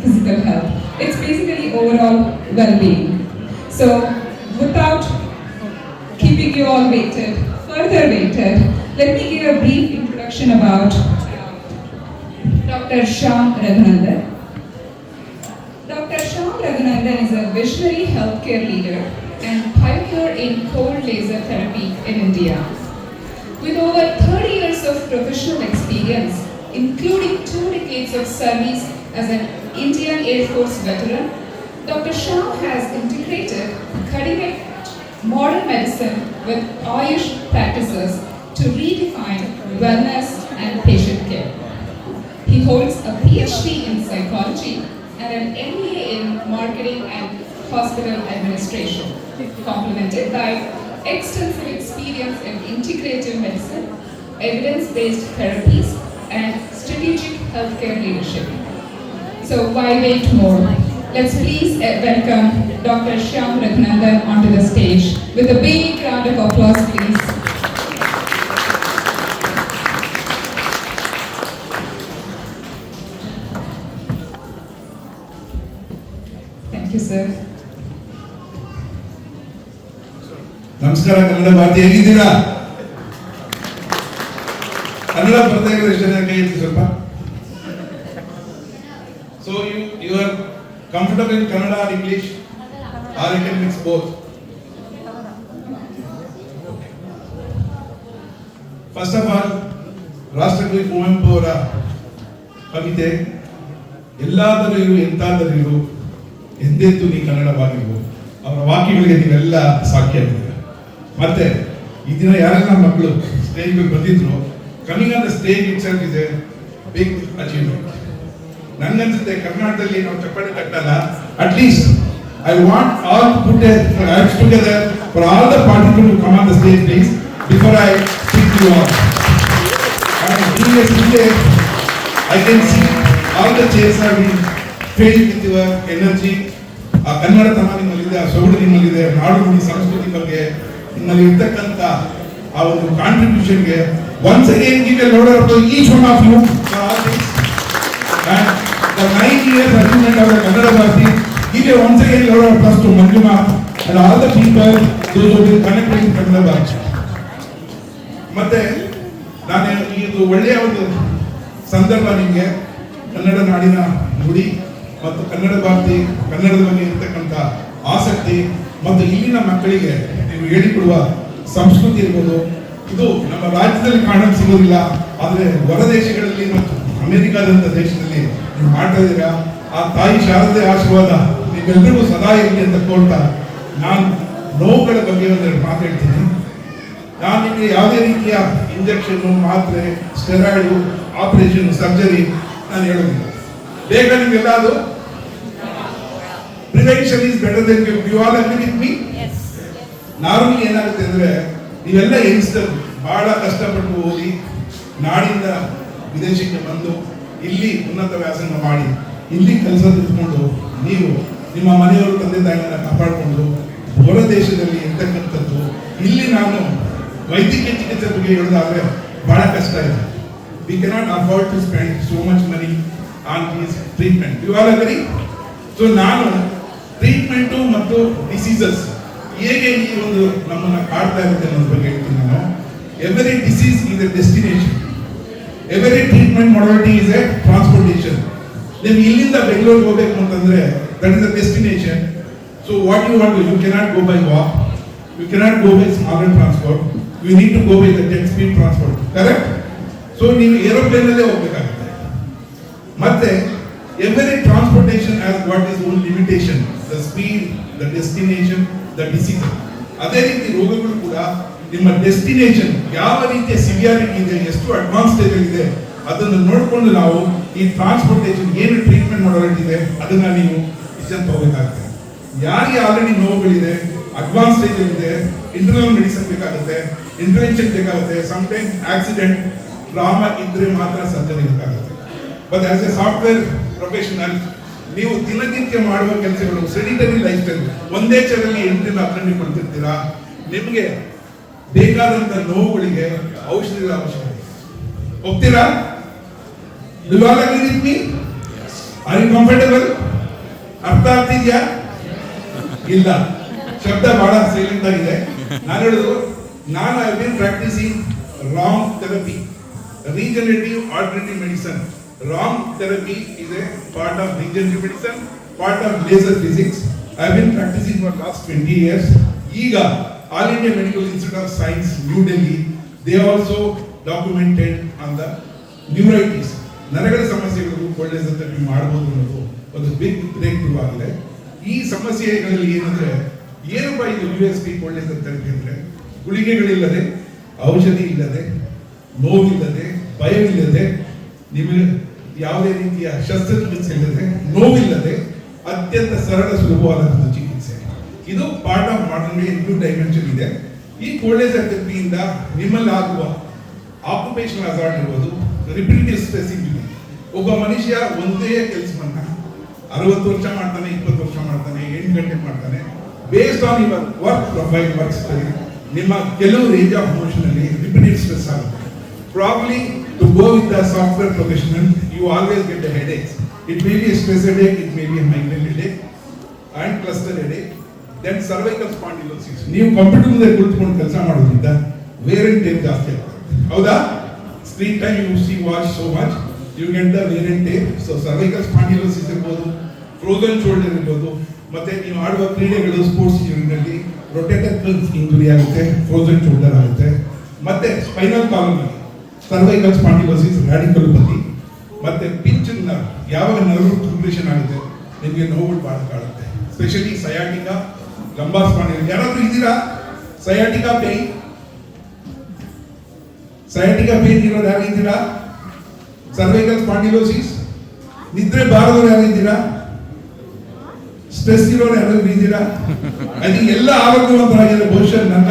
physical health. It's basically overall well-being. So, without keeping you all further waited, let me give a brief introduction about Dr. Shyam Raghunandan. Dr. Shyam Raghunandan is a visionary healthcare leader and pioneer in cold laser therapy in India. With over 30 years of professional experience, including 2 decades of service as an Indian Air Force veteran, Dr. Shyam has integrated cutting-edge modern medicine with Ayush practices to redefine wellness and patient care. He holds a PhD in psychology and an MBA in marketing and hospital administration, complemented by extensive experience in integrative medicine, evidence-based therapies, and strategic healthcare leadership. So why wait more? Let's please welcome Dr. Shyam Raghunandan onto the stage with a big round of applause, please. Thank you, sir. ನಮಸ್ಕಾರ. ಕನ್ನಡ ಭಾರತಿ ಹೇಗಿದ್ದೀರಾ? ಕನ್ನಡ ಬರ್ತಾ ಇರೋದು ಎಷ್ಟು ಜನ ಕೈ ಎತ್ತಿ ಸ್ವಲ್ಪ. So you are comfortable in Kannada or English, or you can mix both? First of all, ರಾಷ್ಟ್ರಕವಿ ಕುವೆಂಪು ಅವರ ಕವಿತೆ ಎಲ್ಲಾದರೂ ಇರು ಎಂತಾದರೂ ಇರು ಎಂದೆಂದು ನೀ ಕನ್ನಡವಾಗಿರು, ಅವರ ವಾಕ್ಯಗಳಿಗೆ ನೀವೆಲ್ಲ ಸಾಕ್ಷಿಯಾಗಿದ್ದೀರ. ಮತ್ತೆ ಈ ದಿನ ಯಾರೆಲ್ಲ ಮಕ್ಕಳು ಸ್ಟೇಜ್ ಮೇಲೆ ಬಂದಿದ್ರು, coming on the stage itself is a big achievement. ನಂಗನ್ಸುತ್ತೆ ಕರ್ನಾಟಕದಲ್ಲಿ ನಾವು ಚಪ್ಪಾಳೆ ತಟ್ಟಲ್ಲ, at least I want all to put hands together for all the participants to come on the stage please before I speak to you all. I can see all the chairs are being filled with your energy. ಆ ಕನ್ನಡತನ ನಿಮ್ಮಲ್ಲಿದೆ, ಆ ಸೊಗಡು ನಿಮ್ಮಲ್ಲಿದೆ, ನಾಡು ನುಡಿ ಸಂಸ್ಕೃತಿ ಬಗ್ಗೆ ನಿಮ್ಮಲ್ಲಿ ಇರ್ತಕ್ಕಂಥ ಆ ಒಂದು ಕಾಂಟ್ರಿಬ್ಯೂಷನ್ಗೆ once again give a load up to each one of you for all this. And the 9 years achievement of the Kannada Bharati, give a once again load of applause to Manjuma and all the people those who will connect with Kannada Bharati. ಮತ್ತೆ ನಾನು ಇದು ಒಳ್ಳೆಯ ಒಂದು ಸಂದರ್ಭ ನಿಮಗೆ ಕನ್ನಡ ನಾಡಿನ ನುಡಿ ಮತ್ತು ಕನ್ನಡ ಭಾರತಿ, ಕನ್ನಡದ ಬಗ್ಗೆ ಇರತಕ್ಕಂಥ ಆಸಕ್ತಿ ಮತ್ತು ಇಲ್ಲಿನ ಮಕ್ಕಳಿಗೆ ನೀವು ಹೇಳಿಕೊಡುವ ಸಂಸ್ಕೃತಿ ಇರ್ಬೋದು, ಇದು ನಮ್ಮ ರಾಜ್ಯದಲ್ಲಿ ಕಾಣಲು ಸಿಗೋದಿಲ್ಲ, ಆದರೆ ಹೊರ ದೇಶಗಳಲ್ಲಿ ಮತ್ತು ಅಮೆರಿಕಾದಂಥ ದೇಶದಲ್ಲಿ ನೀವು ಮಾಡ್ತಾ ಇದ್ದೀರಾ. ಆ ತಾಯಿ ಶಾರದೆ ಆಶೀರ್ವಾದ ನೀವೆಲ್ಲರಿಗೂ ಸದಾ ಇರಲಿ ಅಂತ ಕೋರ್ತಾ ನಾನು ನೋವುಗಳ ಬಗ್ಗೆ ಒಂದೆರಡು ಮಾತಾಡ್ತೀನಿ. ನಾನು ನಿಮಗೆ ಯಾವುದೇ ರೀತಿಯ ಇಂಜೆಕ್ಷನ್ನು, ಮಾತ್ರೆ, ಸ್ಟೆರಾಯ್ಡು, ಆಪರೇಷನ್, ಸರ್ಜರಿ ನಾನು ಹೇಳೋದಿಲ್ಲ. ಬೇಗ ನಿಮಗೆಲ್ಲ ಅದು prevention is better than cure. You all agree with me? Normally ಏನಾಗುತ್ತೆ ಅಂದ್ರೆ, ನೀವೆಲ್ಲ ಯಂಗ್ಸ್ಟರ್ ಬಹಳ ಕಷ್ಟಪಟ್ಟು ಓದಿ ನಾಡಿಂದ ವಿದೇಶಕ್ಕೆ ಬಂದು ಇಲ್ಲಿ ಉನ್ನತ ವ್ಯಾಸಂಗ ಮಾಡಿ ಇಲ್ಲಿ ಕೆಲಸ ತಿಳ್ಕೊಂಡು ನೀವು ನಿಮ್ಮ ಮನೆಯವರು ತಂದೆ ತಾಯಿಗಳನ್ನ ಕಾಪಾಡಿಕೊಂಡು ಹೊರ ದೇಶದಲ್ಲಿ ಇರ್ತಕ್ಕಂಥದ್ದು, ಇಲ್ಲಿ ನಾನು ವೈದ್ಯಕೀಯ ಚಿಕಿತ್ಸೆ ಬಗ್ಗೆ ಹೇಳೋದಾದ್ರೆ ಬಹಳ ಕಷ್ಟ ಇದೆ. We cannot afford to spend so much money on this treatment. You all agree? So ನಾನು ಟ್ರೀಟ್ಮೆಂಟು ಮತ್ತು ಡಿಸೀಸಸ್ ಹೇಗೆ ಈ ಒಂದು ನಮ್ಮನ್ನು ಕಾಡ್ತಾ ಇರುತ್ತೆ ಅನ್ನೋದ್ರ ಬಗ್ಗೆ ಹೇಳ್ತೀನಿ ನಾನು. Every disease is a destination, every treatment modality is a transportation. ನೀವು ಇಲ್ಲಿಂದ ಬೆಂಗಳೂರಿಗೆ ಹೋಗ್ಬೇಕು ಅಂತಂದ್ರೆ that is a destination. So what you want, you cannot go by walk, you cannot go by smaller transport, you need to go by the 10 speed transport, correct? So ನೀವು aeroplane ಅಲ್ಲೇ ಹೋಗ್ಬೇಕಾಗುತ್ತೆ. ಮತ್ತೆ every transportation has got its own limitation, the speed, the destination, the disease. ಅದೇ ರೀತಿ ರೋಗಗಳು ಕೂಡ ನಿಮ್ಮ destination ಯಾವ ರೀತಿಯ ಸಿವಿಯಾರಿಟಿ ಇದೆ, ಎಷ್ಟು ಅಡ್ವಾನ್ಸ್ ಸ್ಟೇಜ್ ಇದೆ, ಅದನ್ನು ನೋಡಿಕೊಂಡು ನಾವು ಈ ಟ್ರಾನ್ಸ್ಪೋರ್ಟೇಷನ್ ಏನು ಟ್ರೀಟ್ಮೆಂಟ್ ಮಾಡೋದಿದೆ ಅದನ್ನ ನೀವು ಡಿಸಿಷನ್ ತಗೋಬೇಕಾಗುತ್ತೆ. ಯಾರಿಗೆ ಆಲ್ರೆಡಿ ನೋವುಗಳಿದೆ, ಅಡ್ವಾನ್ಸ್ ಸ್ಟೇಜ್ ಇದೆ, ಇಂಟರ್ನಲ್ ಮೆಡಿಸಿನ್ ಬೇಕಾಗುತ್ತೆ, ಇಂಟರ್ವೆನ್ಷನ್ ಬೇಕಾಗುತ್ತೆ, ಸಮ್ಟೈಮ್ ಆಕ್ಸಿಡೆಂಟ್, ಟ್ರಾಮಾ ಇದ್ರೆ ಮಾತ್ರ ಸರ್ಜರಿ ಬೇಕಾಗುತ್ತೆ. But as A software professional ನೀವು ದಿನನಿತ್ಯ ಮಾಡುವ ಕೆಲಸಗಳು ಸೆಡಿಟರಿ ಲೈಫ್ ಸ್ಟೈಲ್, ಒಂದೇ ಚರಲ್ಲಿ 8 ದಿನ ಅಟೆಂಡ್ ಕೊಡ್ತಿರ್ತೀರಾ, ನಿಮಗೆ ಬೇಕಾದಂತ ನೋವುಗಳಿಗೆ ಔಷಧಿಗಳ ಅವಶ್ಯಕತೆ. ಹೋಗ್ತೀರಾ? Are you comfortable? ಅರ್ಥ ಆಗ್ತಿದ್ಯಾ? ಇಲ್ಲ, ಶಬ್ದ ಬಹಳ ಸೈಲೆಂಟ್ ಆಗಿದೆ. ನಾನು ಹೇಳುದು, ನಾನು I been practising wrong therapy, regenerative alternative medicine. Wrong therapy is a part of regenerative medicine, part of laser physics. I have been practicing for last 20 years. Iga All India Medical Institute of Science, New Delhi, they also documented on the neuritis. ನರಗಳ ಸಮಸ್ಯೆಗಳು cold laser therapy ಮಾಡಬಹುದು ಅನ್ನೋದು ಒಂದು big break through ಆಗಿದೆ. ಈ ಸಮಸ್ಯೆಗಳಲ್ಲಿ ಏನಂದ್ರೆ, ಏನಪ್ಪ ಇದು USP ಕೋಲ್ಡ್ ಲೇಸರ್ ಥೆರಪಿ ಅಂದ್ರೆ, ಗುಳಿಗೆಗಳಿಲ್ಲದೆ, ಔಷಧಿ ಇಲ್ಲದೆ, ನೋವಿಲ್ಲದೆ, ಭಯವಿಲ್ಲದೆ, ನಿಮಗೆ ಯಾವುದೇ ರೀತಿಯ ಶಸ್ತ್ರಚಿಕಿತ್ಸೆ ಇಲ್ಲದೆ, ನೋವಿಲ್ಲದೆ, ಅತ್ಯಂತ ಸರಳ ಸುಲಭವಾದ ಚಿಕಿತ್ಸೆ. ಇದು part of modern day new dimension ಇದೆ. ಈ ಕೋಲ್ಡ್ ಲೇಸರ್ ಥೆರಪಿಯಿಂದ ನಿಮ್ಮಲ್ಲಿ ಆಗುವ ಆಕ್ಯುಪೇಷನಲ್ ಹಜಾರ್ಡ್ ಇರ್ಬೋದು, ರಿಪಿಟೇಟಿವ್ ಸ್ಟ್ರೆಸ್ ಇಂಜುರಿ. ಒಬ್ಬ ಮನುಷ್ಯ ಒಂದೇ ಕೆಲಸವನ್ನ 60 ವರ್ಷ ಮಾಡ್ತಾನೆ, 20 ವರ್ಷ ಮಾಡ್ತಾನೆ, 8 ಗಂಟೆ ಮಾಡ್ತಾನೆ. Based on your work profile, work style, ನಿಮ್ಮ ಕೆಲವು ರೇಂಜ್ ಆಫ್ ಮೋಷನ್ ಅಲ್ಲಿ ರಿಪಿಟೇಟಿವ್ ಸ್ಟ್ರೆಸ್ ಆಗುತ್ತೆ. Probably to go with the software professional, you always get the headaches. It may be a stress headache, it may be a migraine headache, and cluster headache. Then cervical spondylosis. ನೀವು computer ಮುಂದೆ ಕುಳಿತುಕೊಂಡು ಕೆಲಸ ಮಾಡೋದ್ರಿಂದ wear and tear ಜಾಸ್ತಿ ಆಗುತ್ತೆ. ಹೌದಾ? Screen time you see watch so much, you get the wear and tear. So cervical spondylosis ಇರ್ಬೋದು, frozen shoulder ಇರ್ಬೋದು, ಮತ್ತೆ ನೀವು ಆಡುವ ಕ್ರೀಡೆಗಳು, ಸ್ಪೋರ್ಟ್ಸ್ ಇಂಜುರಿನಲ್ಲಿ ರೊಟೇಟರ್ ಕರ್ವ್ ಇಂಜುರಿ ಆಗುತ್ತೆ, ಫ್ರೋಜನ್ ಶೋಲ್ಡರ್ ಆಗುತ್ತೆ. ಮತ್ತೆ ಸ್ಪೈನಲ್ ಕಾಲಮ್ ಅಲ್ಲಿ ಸರ್ವೈಕಲ್ ಸ್ಪಾಂಡಿಲೋಸಿಸ್, ರಾಡಿಕಲೋಪತಿ, ಮತ್ತೆ ಪಿಂಚ್ ನರ್ವ್, ಯಾವಾಗ ನರ್ವ್ ಕಂಪ್ರೆಷನ್ ಆಗುತ್ತೆ ನಿಮಗೆ ನೋವು ಬಹಳ ಕಾಡುತ್ತೆ. Specially sciatica, lumbar spondylosis. ಯಾರಾದ್ರೂ ಇದ್ದೀರಾ ಸಯಾಟಿಕಾ ಪೇನ್? ಸಯಾಟಿಕಾ ಪೇನ್ ಇರೋರು ಯಾರು ಇದ್ದೀರಾ? ಸರ್ವೈಕಲ್ ಸ್ಪಾಂಡಿಲೋಸಿಸ್, ನಿದ್ರೆ ಬಾರದವ್ರು ಯಾರು ಇದ್ದೀರಾ? ಸ್ಟ್ರೆಸ್ ಇರೋರು ಯಾರಾದ್ರೂ ಇದ್ದೀರಾ? ಅದು ಎಲ್ಲ ಆರೋಗ್ಯವಂತರಾಗಿದ್ದಾರೆ. ಬಹುಶಃ ನನ್ನ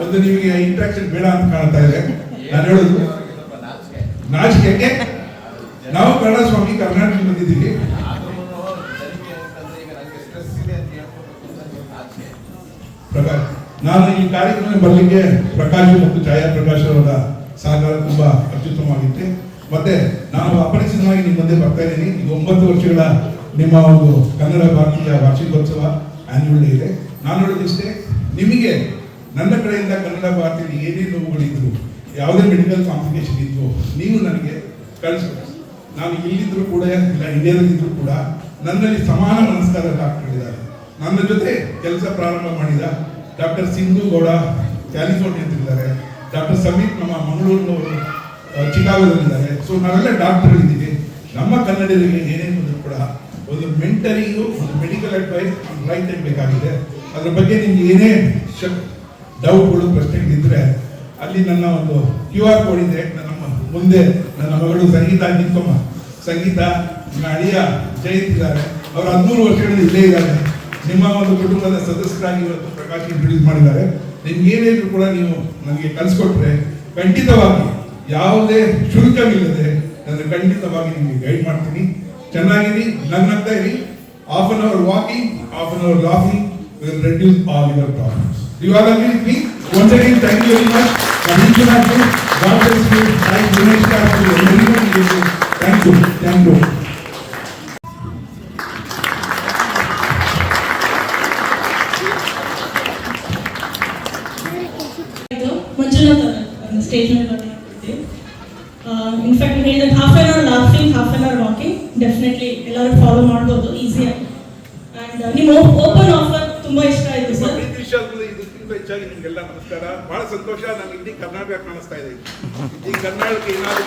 ಒಂದು ನಿಮಗೆ ಇಂಟ್ರಾಕ್ಷನ್ ಬೇಡ ಅಂತ ಕಾಣ್ತಾ ಇದೆ. ನಾನು ಹೇಳೋದು ನಾಚಿಕೆ. ನಾವು ಕನ್ನಡ ಸ್ವಾಮಿ ಕರ್ನಾಟಕ ಬಂದಿದ್ದೀವಿ. ಪ್ರಕಾಶ್, ನಾನು ಈ ಕಾರ್ಯಕ್ರಮ ಬರಲಿಕ್ಕೆ ಪ್ರಕಾಶ್ ಮತ್ತು ಛಾಯಾ ಪ್ರಕಾಶ್ ಅವರ ಸಹಕಾರ ತುಂಬಾ ಅತ್ಯುತ್ತಮವಾಗಿತ್ತು. ಮತ್ತೆ ನಾನು ಅಪರಿಚಿತವಾಗಿ ನಿಮ್ಮ ಮುಂದೆ ಬರ್ತಾ ಇದ್ದೀನಿ. ಈಗ 9 ವರ್ಷಗಳ ನಿಮ್ಮ ಒಂದು ಕನ್ನಡ ಭಾರತೀಯ ವಾರ್ಷಿಕೋತ್ಸವ ಆನ್ಯುವಲ್ ಡೇ ಇದೆ. ನಾನು ಹೇಳೋದಿಷ್ಟೇ, ನಿಮಗೆ ನನ್ನ ಕಡೆಯಿಂದ ಕನ್ನಡ ಭಾರತೀಯ ಏನೇ ನೋವುಗಳಿದ್ರು, ಯಾವುದೇ ಮೆಡಿಕಲ್ ಕಾಂಪ್ಲಿಕೇಶನ್ ಇದ್ರು, ನೀವು ನನಗೆ ಕಳಿಸ್ಬೇಕು. ನಾನು ಇಲ್ಲಿದ್ರು ಕೂಡ, ಇಲ್ಲ ಇಂಡಿಯಾದಲ್ಲಿದ್ರು ಕೂಡ, ನನ್ನಲ್ಲಿ ಸಮಾನ ಮನಸ್ಕಾರ ಡಾಕ್ಟರ್ಗಳಿದ್ದಾರೆ. ನನ್ನ ಜೊತೆ ಕೆಲಸ ಪ್ರಾರಂಭ ಮಾಡಿದ ಡಾಕ್ಟರ್ ಸಿಂಧು ಗೌಡ ಕ್ಯಾಲಿಫೋರ್ನಿಯಾದಲ್ಲಿದ್ದಾರೆ, ಡಾಕ್ಟರ್ ಸಮೀತ್ ನಮ್ಮ ಮಂಗಳೂರಿನವರು ಚಿಕಾಗೋದಲ್ಲಿದ್ದಾರೆ. ಸೊ ನಾವೆಲ್ಲ ಡಾಕ್ಟರ್ಗಳಿದ್ದೀವಿ. ನಮ್ಮ ಕನ್ನಡಿಗರಿಗೆ ಏನೇನು ಕೂಡ ಒಂದು ಮೆಂಟರಿಂಗು, ಒಂದು ಮೆಡಿಕಲ್ ಅಡ್ವೈಸ್ ರೈಟ್ ಟೈಮ್ ಬೇಕಾಗಿದೆ. ಅದ್ರ ಬಗ್ಗೆ ನಿಮ್ಗೆ ಏನೇ ಡೌಟ್ಗಳು, ಪ್ರಶ್ನೆಗಳಿದ್ರೆ ಅಲ್ಲಿ ನನ್ನ ಒಂದು QR ಕೋಡ್ ಇದೆ. ನನ್ನ ಮುಂದೆ ನನ್ನ ಮಗಳು ಸಂಗೀತ ನಿಂತ್ಕೊಮ್ಮ, ಸಂಗೀತ, ನನ್ನ ಅಳಿಯ ಜಯಂತ್ ಇದ್ದಾರೆ. ಅವರು 13 ವರ್ಷಗಳಿಂದ ಇಲ್ಲೇ ಇದ್ದಾರೆ. ನಿಮ್ಮ ಒಂದು ಕುಟುಂಬದ ಸದಸ್ಯರಾಗಿ ಇವತ್ತು ಪ್ರಕಾಶ್ ಇಂಟ್ರೊಡ್ಯೂಸ್ ಮಾಡಿದ್ದಾರೆ. ನಿಮ್ಗೆ ಏನೇನು ಕೂಡ ನೀವು ನನಗೆ ಕಳಿಸ್ಕೊಟ್ರೆ ಖಂಡಿತವಾಗಿ ಯಾವುದೇ ಶುಲ್ಕವಿಲ್ಲದೆ ನಾನು ಖಂಡಿತವಾಗಿ ನಿಮಗೆ ಗೈಡ್ ಮಾಡ್ತೀನಿ. ಚೆನ್ನಾಗಿರಿ, ನನ್ನಂತ ಇರಿ. half an hour walking, half an hour laughing will reduce all your problems. Do you all agree with me? Once again, thank you very much. God bless you. Thank you. Thank you. Thank you. In fact ಹೇಳಿದ half an hour laughing, half an hour walking definitely ಎಲ್ಲರೂ follow ಮಾಡ್ಬೋದು ಈಸಿಯಾಗಿ. And ನಿಮ್ಮ open offer ತುಂಬಾ ಇಷ್ಟ ಆಯ್ತು sir. ಇದಕ್ಕಿಂತ ಹೆಚ್ಚಾಗಿ ನಿಮಗೆಲ್ಲ ನಮಸ್ಕಾರ. ಬಹಳ ಸಂತೋಷ. ನಾನು ಇಡೀ ಕರ್ನಾಟಕ ಕಾಣಿಸ್ತಾ ಇದೆ. ಈ ಕರ್ನಾಟಕ ಏನಾದರೂ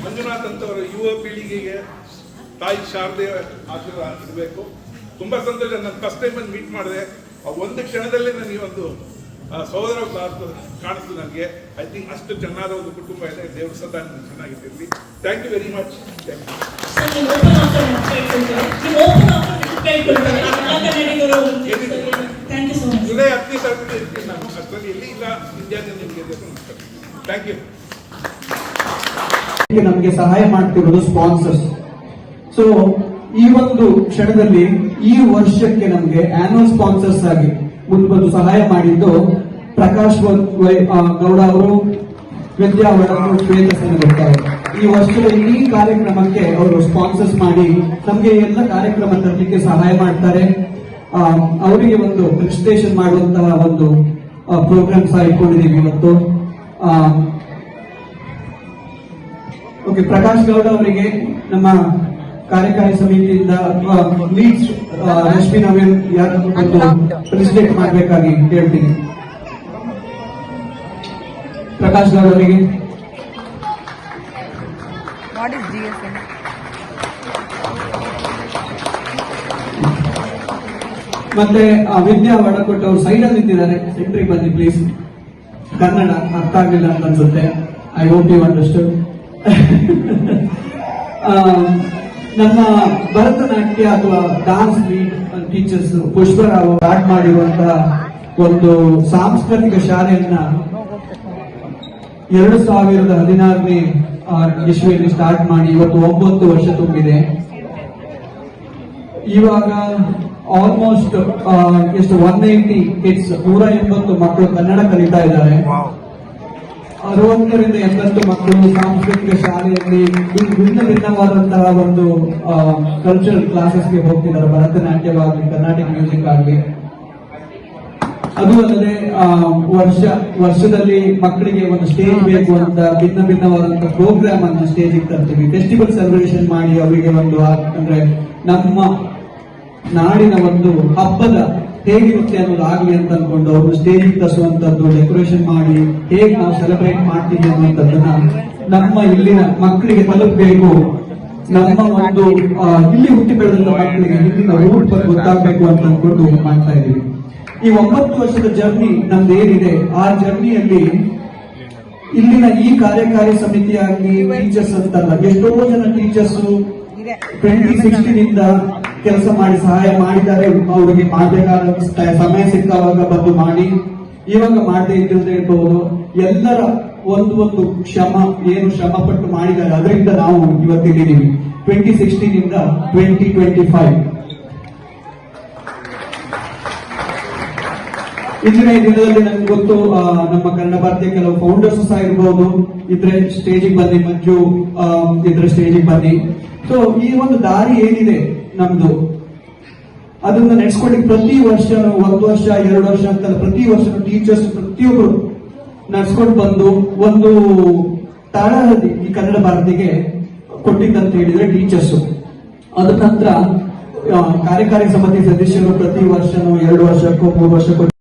ಮಂಜುನಾಥ್ ಅಂತವರ ಯುವ ಪೀಳಿಗೆಗೆ ತಾಯಿ ಶಾರದೆ ಆಶೀರ್ವಾದ ಇರಬೇಕು. ತುಂಬಾ ಸಂತೋಷ. ನಾನು ಫಸ್ಟ್ ಟೈಮ್ ಬಂದು ಮೀಟ್ ಮಾಡಿದೆ. ಒಂದು ಕ್ಷಣದಲ್ಲೇ ನನಗೆ ಒಂದು ಸಹೋದರ ಕಾಣಿಸ್ತು ನನಗೆ. ಐ ಥಿಂಕ್ ಅಷ್ಟು ಚೆನ್ನಾದ ಒಂದು ಕುಟುಂಬ ಇದೆ. ದೇವರು ಸದಾ ಚೆನ್ನಾಗಿರ್ತಿರ್ಲಿ. Thank you very much. July 10ನೇ ತಾರೀಕು ಇರ್ತೀನಿ ನಾನು. ಅಷ್ಟರಲ್ಲಿ ಎಲ್ಲಿ ಇಲ್ಲ ಇಂಡಿಯಾದಲ್ಲಿ ನಿಮಗೆ ನಮಸ್ಕಾರ. Thank you. ನಮಗೆ ಸಹಾಯ ಮಾಡ್ತಿರೋದು ಸ್ಪಾನ್ಸರ್ಸ್. ಸೊ ಈ ಒಂದು ಕ್ಷಣದಲ್ಲಿ ಈ ವರ್ಷಕ್ಕೆ ನಮಗೆ ಆನ್ಯುವಲ್ ಸ್ಪಾನ್ಸರ್ಸ್ ಆಗಿ ಮುಂದೆ ಬಂದು ಸಹಾಯ ಮಾಡಿದ್ದು ಪ್ರಕಾಶ್ ಗೌಡ ಅವರು, ವಿದ್ಯಾ ಒಡಕು ಶ್ವೇತಸೇನ ಬರ್ತಾರೆ. ಈ ವರ್ಷದ ಈ ಕಾರ್ಯಕ್ರಮಕ್ಕೆ ಅವರು ಸ್ಪಾನ್ಸರ್ಸ್ ಮಾಡಿ ನಮ್ಗೆ ಎಲ್ಲ ಕಾರ್ಯಕ್ರಮ ತರಲಿಕ್ಕೆ ಸಹಾಯ ಮಾಡ್ತಾರೆ. ಅವರಿಗೆ ಒಂದು ರಿಜಿಸ್ಟ್ರೇಷನ್ ಮಾಡುವಂತಹ ಒಂದು ಪ್ರೋಗ್ರಾಮ್ ಸಹ ಇಟ್ಕೊಂಡಿದ್ದೀವಿ ಇವತ್ತು. ಓಕೆ, ಪ್ರಕಾಶ್ ಗೌಡ ಅವರಿಗೆ ನಮ್ಮ ಕಾರ್ಯಕಾರಿ ಸಮಿತಿಯಿಂದ ಅಥವಾ ಲೀಡ್ಸ್ ರಶ್ಮಿ ನವೀನ್ ಯಾರು ಒಂದು ಪ್ರೆಸಿಡೆಂಟ್ ಮಾಡಬೇಕಾಗಿ ಕೇಳ್ತೀನಿ. ಪ್ರಕಾಶ್ ಗೌಡ ಅವರಿಗೆ. What is GSM? ಮತ್ತೆ ವಿದ್ಯಾ ವಡಕೊಟ್ಟು ಅವರು ಸೈಡ್ ಅಲ್ಲಿ ನಿಂತಿದ್ದಾರೆ, ಸೆಂಟ್ರಿಗೆ ಬನ್ನಿ ಪ್ಲೀಸ್. ಕನ್ನಡ ಅರ್ಥ ಆಗ್ಲಿಲ್ಲ ಅಂತ ಅನ್ಸುತ್ತೆ. I hope you understood. ನಮ್ಮ ಭರತನಾಟ್ಯ ಅಥವಾ dance lead teachers Pushparao start ಮಾಡಿರುವಂತಹ ಒಂದು ಸಾಂಸ್ಕೃತಿಕ ಶಾಲೆಯನ್ನ 2016ನೇ ಇಸ್ವಿಯಲ್ಲಿ ಸ್ಟಾರ್ಟ್ ಮಾಡಿ ಇವತ್ತು 9 ವರ್ಷ ತುಂಬಿದೆ. ಇವಾಗ ಆಲ್ಮೋಸ್ಟ್ ಎಷ್ಟು 180 ಕಿಡ್ಸ್ 180 ಮಕ್ಕಳು ಕನ್ನಡ ಕಲಿತಾ ಇದ್ದಾರೆ. 60ರಿಂದ 80 ಮಕ್ಕಳು ಸಾಂಸ್ಕೃತಿಕ ಶಾಲೆಯಲ್ಲಿ ಭಿನ್ನವಾದಂತಹ ಒಂದು ಕಲ್ಚರಲ್ ಕ್ಲಾಸಸ್ಗೆ ಹೋಗ್ತಿದ್ದಾರೆ, ಭರತನಾಟ್ಯವಾಗಲಿ ಕರ್ನಾಟಕ ಮ್ಯೂಸಿಕ್ ಆಗಲಿ. ಅದು ಅಲ್ಲದೆ ವರ್ಷದಲ್ಲಿ ಮಕ್ಕಳಿಗೆ ಒಂದು ಸ್ಟೇಜ್ ಬೇಕು ಅಂತ ಭಿನ್ನವಾದಂತಹ ಪ್ರೋಗ್ರಾಮ್ ಅನ್ನು ಸ್ಟೇಜಿಗೆ ತರ್ತೀವಿ. ಫೆಸ್ಟಿವಲ್ ಸೆಲೆಬ್ರೇಷನ್ ಮಾಡಿ ಅವರಿಗೆ ಒಂದು ಅಂದ್ರೆ ನಮ್ಮ ನಾಡಿನ ಒಂದು ಹಬ್ಬದ ಹೇಗಿರುತ್ತೆ ಅನ್ನೋದು ಆಗ್ಲಿ ಅಂತ ಅನ್ಕೊಂಡು ಅವ್ರನ್ನ ಸ್ಟೇಜಿಗೆ ತರಿಸುವಂತದ್ದು, ಡೆಕೋರೇಷನ್ ಮಾಡಿ ಹೇಗೆ ನಾವು ಸೆಲೆಬ್ರೇಟ್ ಮಾಡ್ತೀವಿ ಅನ್ನುವಂಥದ್ದನ್ನ ನಮ್ಮ ಇಲ್ಲಿನ ಮಕ್ಕಳಿಗೆ ತಲುಪಬೇಕು. ನಮ್ಮ ಒಂದು ಇಲ್ಲಿ ಹುಟ್ಟಿ ಬೆಳೆದಂತ ಮಕ್ಕಳಿಗೆ ಇಲ್ಲಿನ ರೂಟ್ ಗೊತ್ತಾಗಬೇಕು ಅಂತ ಅನ್ಕೊಂಡು ಮಾಡ್ತಾ ಇದೀವಿ. ಈ 9 ವರ್ಷದ ಜರ್ನಿ ನಮ್ದೇನಿದೆ, ಆ ಜರ್ನಿಯಲ್ಲಿ ಇಲ್ಲಿನ ಈ ಕಾರ್ಯಕಾರಿ ಸಮಿತಿಯಾಗಿ ಟೀಚರ್ಸ್ ಅಂತಲ್ಲ, ಎಷ್ಟೋ ಜನ ಟೀಚರ್ಸ್ 2016 ಕೆಲಸ ಮಾಡಿ ಸಹಾಯ ಮಾಡಿದ್ದಾರೆ. ಅವರಿಗೆ ಮಾಡಬೇಕಾದ ಸಮಯ ಸಿಕ್ಕಾಗ ಬಂದು ಮಾಡಿ, ಇವಾಗ ಮಾಡದೇ ಇದ್ದಿಲ್ಲದೆ ಇರ್ಬೋದು. ಎಲ್ಲರ ಒಂದು ಏನು ಶ್ರಮ ಪಟ್ಟು ಮಾಡಿದ್ದಾರೆ, ಅದರಿಂದ ನಾವು ಇವತ್ತಿದ್ದೀವಿ. 2016 2025 ಇಂದಿನ ದಿನದಲ್ಲಿ ನನ್ಗೆ ಗೊತ್ತು, ನಮ್ಮ ಕನ್ನಡ ಭಾರತೀಯ ಕೆಲವು ಫೌಂಡರ್ಸ್ ಸಹ ಇರಬಹುದು. ಇದ್ರೆ ಸ್ಟೇಜಿಗೆ ಬನ್ನಿ, ಮಂಜು ಇದ್ರೆ ಸ್ಟೇಜಿಗೆ ಬನ್ನಿ. ಸೊ ಈ ಒಂದು ದಾರಿ ಏನಿದೆ ನಮ್ದು, ಅದನ್ನ ನಡೆಸ್ಕೊಟ್ಟಿಗೆ ಪ್ರತಿ ವರ್ಷ 1 ವರ್ಷ 2 ವರ್ಷ ಅಂತಲ್ಲ, ಪ್ರತಿ ವರ್ಷ ಟೀಚರ್ಸ್ ಪ್ರತಿಯೊಬ್ಬರು ನಡ್ಸ್ಕೊಂಡು ಬಂದು ಒಂದು ತಳಹದಿ ಈ ಕನ್ನಡ ಭಾರತಿಗೆ ಕೊಟ್ಟಿದ್ದಂತ ಹೇಳಿದ್ರೆ ಟೀಚರ್ಸ್. ಅದ ನಂತರ ಕಾರ್ಯಕಾರಿ ಸಮಿತಿ ಸದಸ್ಯರು ಪ್ರತಿ ವರ್ಷನೂ 2 ವರ್ಷಕ್ಕೂ 3 ವರ್ಷಕ್ಕೂ